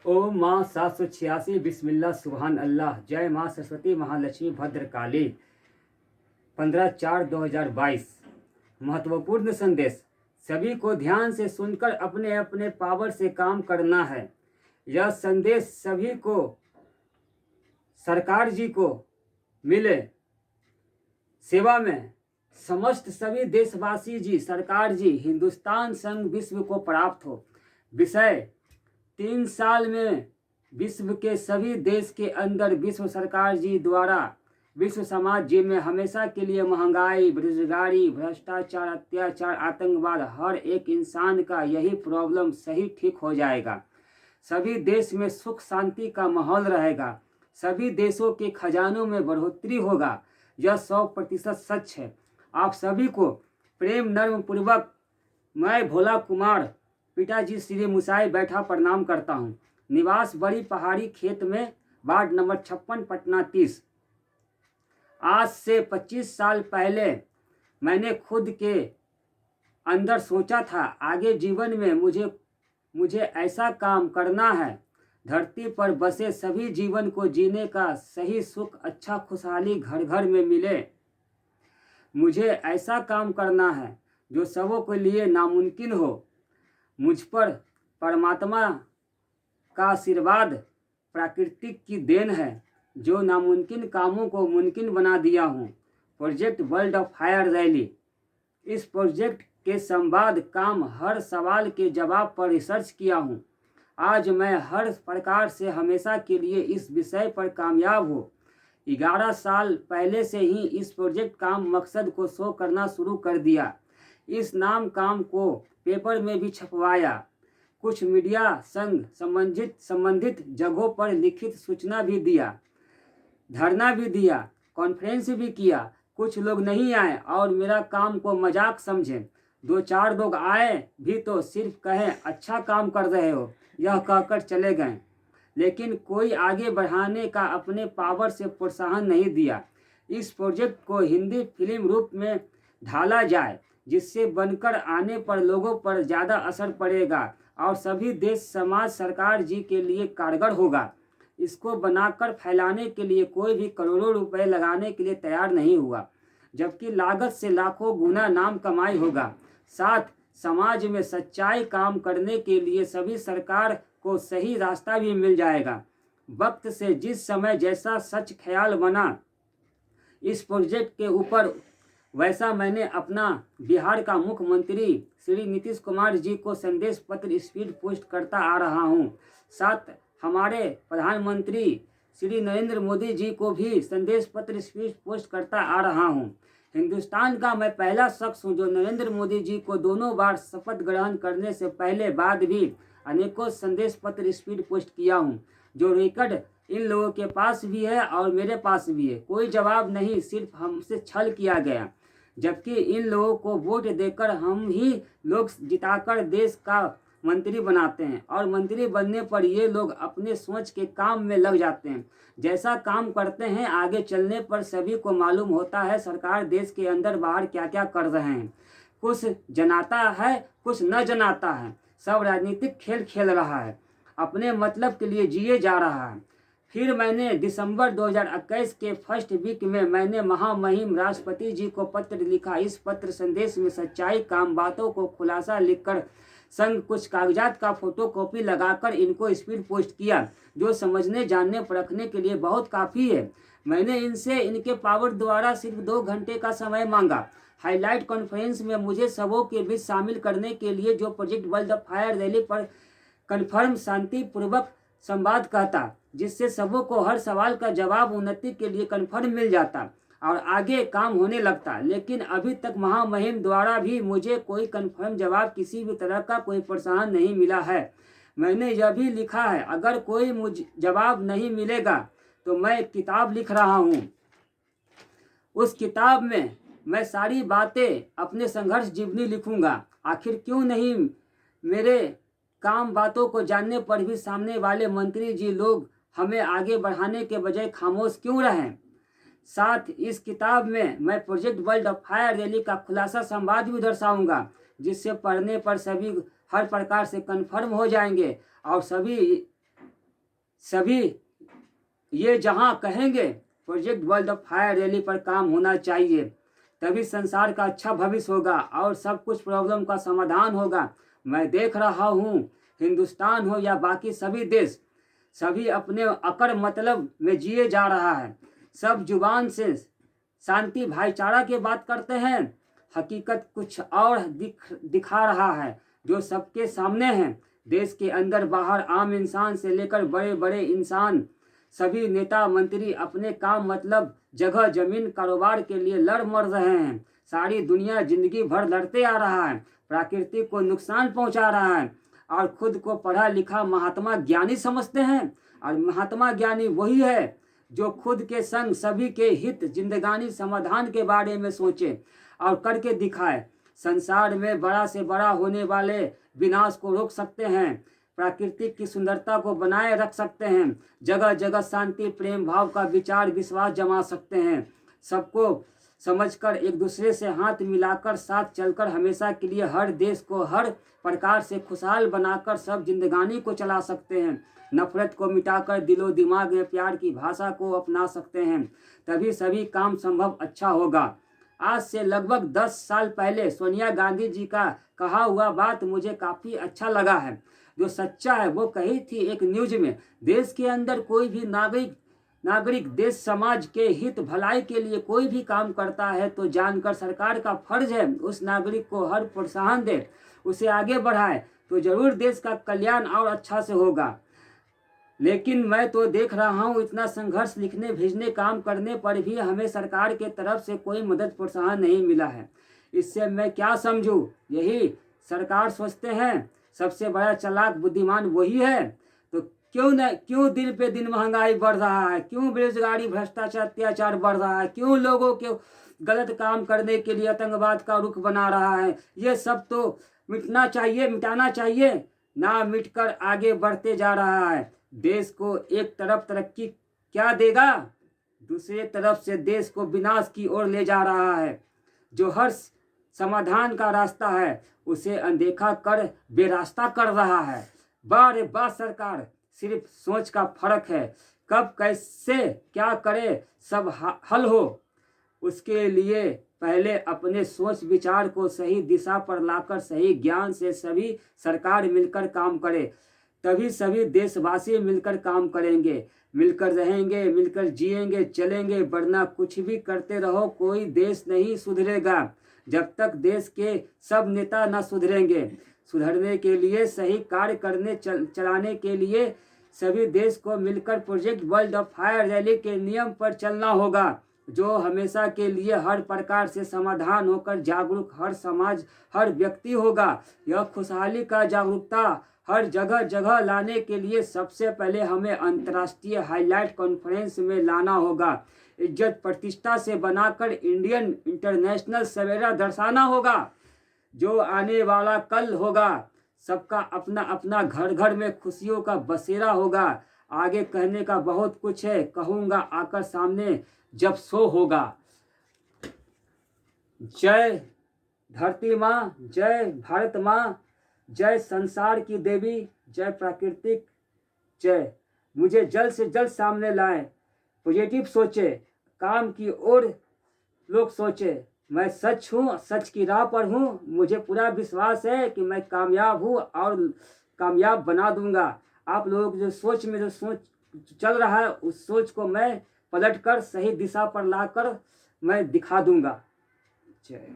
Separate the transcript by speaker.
Speaker 1: ओम माँ 786 बिस्मिल्लाह सुबहान अल्लाह। जय माँ सरस्वती महालक्ष्मी भद्रकाली। 15/4/2022। महत्वपूर्ण संदेश। सभी को ध्यान से सुनकर अपने अपने पावर से काम करना है। यह संदेश सभी को, सरकार जी को मिले, सेवा में समस्त सभी देशवासी जी, सरकार जी, हिंदुस्तान संघ विश्व को प्राप्त हो। विषय 3 साल में विश्व के सभी देश के अंदर विश्व सरकार जी द्वारा विश्व समाज जी में हमेशा के लिए महंगाई, बेरोजगारी, भ्रष्टाचार, अत्याचार, आतंकवाद, हर एक इंसान का यही प्रॉब्लम सही ठीक हो जाएगा। सभी देश में सुख शांति का माहौल रहेगा। सभी देशों के खजानों में बढ़ोतरी होगा। यह 100% सच है। आप सभी को प्रेम नर्म पूर्वक मैं भोला कुमार, पिताजी श्री मुसाई बैठा प्रणाम करता हूँ। निवास बड़ी पहाड़ी खेत में, वार्ड नंबर 56, पटना 30। आज से 25 साल पहले मैंने खुद के अंदर सोचा था, आगे जीवन में मुझे ऐसा काम करना है, धरती पर बसे सभी जीवन को जीने का सही सुख, अच्छा खुशहाली घर घर में मिले। मुझे ऐसा काम करना है जो सबों के लिए नामुमकिन हो। मुझ पर परमात्मा का आशीर्वाद, प्राकृतिक की देन है जो नामुमकिन कामों को मुमकिन बना दिया हूँ। Project world of fire rally. इस प्रोजेक्ट के संवाद काम, हर सवाल के जवाब पर रिसर्च किया हूँ। आज मैं हर प्रकार से हमेशा के लिए इस विषय पर कामयाब हो। 11 साल पहले से ही इस प्रोजेक्ट काम मकसद को शो करना शुरू कर दिया। इस नाम काम को पेपर में भी छपवाया, कुछ मीडिया संग संबंधित जगहों पर लिखित सूचना भी दिया, धरना भी दिया, कॉन्फ्रेंस भी किया। कुछ लोग नहीं आए और मेरा काम को मजाक समझे। 2-4 लोग आए भी तो सिर्फ कहे अच्छा काम कर रहे हो, यह कहकर चले गए। लेकिन कोई आगे बढ़ाने का अपने पावर से प्रोत्साहन नहीं दिया। इस प्रोजेक्ट को हिंदी फिल्म रूप में ढाला जाए, जिससे बनकर आने पर लोगों पर ज़्यादा असर पड़ेगा और सभी देश, समाज, सरकार जी के लिए कारगर होगा। इसको बनाकर फैलाने के लिए कोई भी करोड़ों रुपए लगाने के लिए तैयार नहीं हुआ, जबकि लागत से लाखों गुना नाम कमाई होगा। साथ समाज में सच्चाई काम करने के लिए सभी सरकार को सही रास्ता भी मिल जाएगा। वक्त से जिस समय जैसा सच ख्याल बना इस प्रोजेक्ट के ऊपर, वैसा मैंने अपना बिहार का मुख्यमंत्री श्री नीतीश कुमार जी को संदेश पत्र स्पीड पोस्ट करता आ रहा हूँ। साथ हमारे प्रधानमंत्री श्री नरेंद्र मोदी जी को भी संदेश पत्र स्पीड पोस्ट करता आ रहा हूँ। हिंदुस्तान का मैं पहला शख्स हूँ जो नरेंद्र मोदी जी को दोनों बार शपथ ग्रहण करने से पहले बाद भी अनेकों संदेश पत्र स्पीड पोस्ट किया हूँ, जो रिकॉर्ड इन लोगों के पास भी है और मेरे पास भी है। कोई जवाब नहीं, सिर्फ हमसे छल किया गया, जबकि इन लोगों को वोट देकर हम ही लोग जिताकर देश का मंत्री बनाते हैं और मंत्री बनने पर ये लोग अपने सोच के काम में लग जाते हैं। जैसा काम करते हैं, आगे चलने पर सभी को मालूम होता है सरकार देश के अंदर बाहर क्या क्या कर रहे हैं। कुछ जनाता है, कुछ न जनाता है। सब राजनीतिक खेल खेल रहा है, अपने मतलब के लिए जिए जा रहा है। फिर मैंने दिसंबर 2021 के फर्स्ट वीक में मैंने महामहिम राष्ट्रपति जी को पत्र लिखा। इस पत्र संदेश में सच्चाई काम बातों को खुलासा लिखकर संग कुछ कागजात का फोटोकॉपी लगाकर इनको स्पीड पोस्ट किया, जो समझने, जानने, परखने के लिए बहुत काफ़ी है। मैंने इनसे इनके पावर द्वारा सिर्फ 2 घंटे का समय मांगा। हाईलाइट कॉन्फ्रेंस में मुझे सबों के बीच शामिल करने के लिए, जो project world of fire rally पर कन्फर्म शांतिपूर्वक संवाद कहता, जिससे सबों को हर सवाल का जवाब उन्नति के लिए कन्फर्म मिल जाता और आगे काम होने लगता। लेकिन अभी तक महामहिम द्वारा भी मुझे कोई कन्फर्म जवाब, किसी भी तरह का कोई प्रोत्साहन नहीं मिला है। मैंने यह भी लिखा है, अगर कोई मुझे जवाब नहीं मिलेगा तो मैं एक किताब लिख रहा हूँ। उस किताब में मैं सारी बातें अपने संघर्ष जीवनी लिखूंगा। आखिर क्यों नहीं मेरे काम बातों को जानने पर भी सामने वाले मंत्री जी लोग हमें आगे बढ़ाने के बजाय खामोश क्यों रहें। साथ इस किताब में मैं project world of fire rally का खुलासा संवाद भी दर्शाऊंगा, जिससे पढ़ने पर सभी हर प्रकार से कन्फर्म हो जाएंगे और सभी सभी ये जहां कहेंगे project world of fire rally पर काम होना चाहिए, तभी संसार का अच्छा भविष्य होगा और सब कुछ प्रॉब्लम का समाधान होगा। मैं देख रहा हूँ हिंदुस्तान हो या बाकी सभी देश, सभी अपने अकड़ मतलब में जिए जा रहा है। सब जुबान से शांति भाईचारा की बात करते हैं, हकीकत कुछ और दिखा रहा है जो सबके सामने है। देश के अंदर बाहर आम इंसान से लेकर बड़े बड़े इंसान, सभी नेता मंत्री अपने काम मतलब जगह जमीन कारोबार के लिए लड़ मर रहे हैं। सारी दुनिया जिंदगी भर लड़ते आ रहा है, प्रकृति को नुकसान पहुंचा रहा है और खुद को पढ़ा लिखा महात्मा ज्ञानी समझते हैं। और महात्मा ज्ञानी वही है जो खुद के संग सभी के हित जिंदगानी समाधान के बारे में सोचे और करके दिखाए। संसार में बड़ा से बड़ा होने वाले विनाश को रोक सकते हैं, प्राकृतिक की सुंदरता को बनाए रख सकते हैं, जगह जगह शांति प्रेम भाव का विचार विश्वास जमा सकते हैं। सबको समझकर एक दूसरे से हाथ मिलाकर साथ चलकर हमेशा के लिए हर देश को हर प्रकार से खुशहाल बनाकर सब जिंदगानी को चला सकते हैं। नफरत को मिटाकर दिलो दिमाग में प्यार की भाषा को अपना सकते हैं, तभी सभी काम संभव अच्छा होगा। आज से लगभग 10 साल पहले सोनिया गांधी जी का कहा हुआ बात मुझे काफ़ी अच्छा लगा है, जो सच्चा है। वो कही थी एक न्यूज में, देश के अंदर कोई भी नागरिक देश समाज के हित भलाई के लिए कोई भी काम करता है तो जानकर सरकार का फर्ज है उस नागरिक को हर प्रोत्साहन दे, उसे आगे बढ़ाए, तो जरूर देश का कल्याण और अच्छा से होगा। लेकिन मैं तो देख रहा हूँ इतना संघर्ष लिखने भेजने काम करने पर भी हमें सरकार के तरफ से कोई मदद प्रोत्साहन नहीं मिला है। इससे मैं क्या समझूं? यही सरकार सोचते हैं सबसे बड़ा चालाक बुद्धिमान वही है, तो क्यों दिन पे दिन महंगाई बढ़ रहा है, क्यों बेरोजगारी भ्रष्टाचार अत्याचार बढ़ रहा है, क्यों लोगों के गलत काम करने के लिए आतंकवाद का रुख बना रहा है? ये सब तो मिटाना चाहिए, ना मिटकर आगे बढ़ते जा रहा है। देश को एक तरफ तरक्की क्या देगा, दूसरे तरफ से देश को विनाश की ओर ले जा रहा है। जो हर समाधान का रास्ता है उसे अनदेखा कर बेरास्ता कर रहा है। बार बार सरकार सिर्फ सोच का फर्क है, कब कैसे क्या करे सब हल हो, उसके लिए पहले अपने सोच विचार को सही दिशा पर लाकर सही ज्ञान से सभी सरकार मिलकर काम करे, तभी सभी देशवासी मिलकर काम करेंगे, मिलकर रहेंगे, मिलकर जिएंगे चलेंगे। वरना कुछ भी करते रहो कोई देश नहीं सुधरेगा जब तक देश के सब नेता न सुधरेंगे। सुधरने के लिए सही कार्य करने चलाने के लिए सभी देश को मिलकर project world of fire rally के नियम पर चलना होगा, जो हमेशा के लिए हर प्रकार से समाधान होकर जागरूक हर समाज हर व्यक्ति होगा। यह खुशहाली का जागरूकता हर जगह जगह लाने के लिए सबसे पहले हमें अंतर्राष्ट्रीय हाईलाइट कॉन्फ्रेंस में लाना होगा। इज्जत प्रतिष्ठा से बनाकर इंडियन इंटरनेशनल सवेरा दर्शाना होगा। जो आने वाला कल होगा सबका अपना अपना घर घर में खुशियों का बसेरा होगा। आगे कहने का बहुत कुछ है, कहूँगा आकर सामने जब सो होगा। जय धरती माँ, जय भारत माँ, जय संसार की देवी, जय प्राकृतिक जय। मुझे जल्द से जल्द सामने लाए, पॉजिटिव सोचे, काम की ओर लोग सोचे। मैं सच हूँ, सच की राह पर हूँ, मुझे पूरा विश्वास है कि मैं कामयाब हूँ और कामयाब बना दूंगा। आप लोगों की जो सोच में जो सोच चल रहा है उस सोच को मैं पलट कर सही दिशा पर लाकर मैं दिखा दूंगा। जय।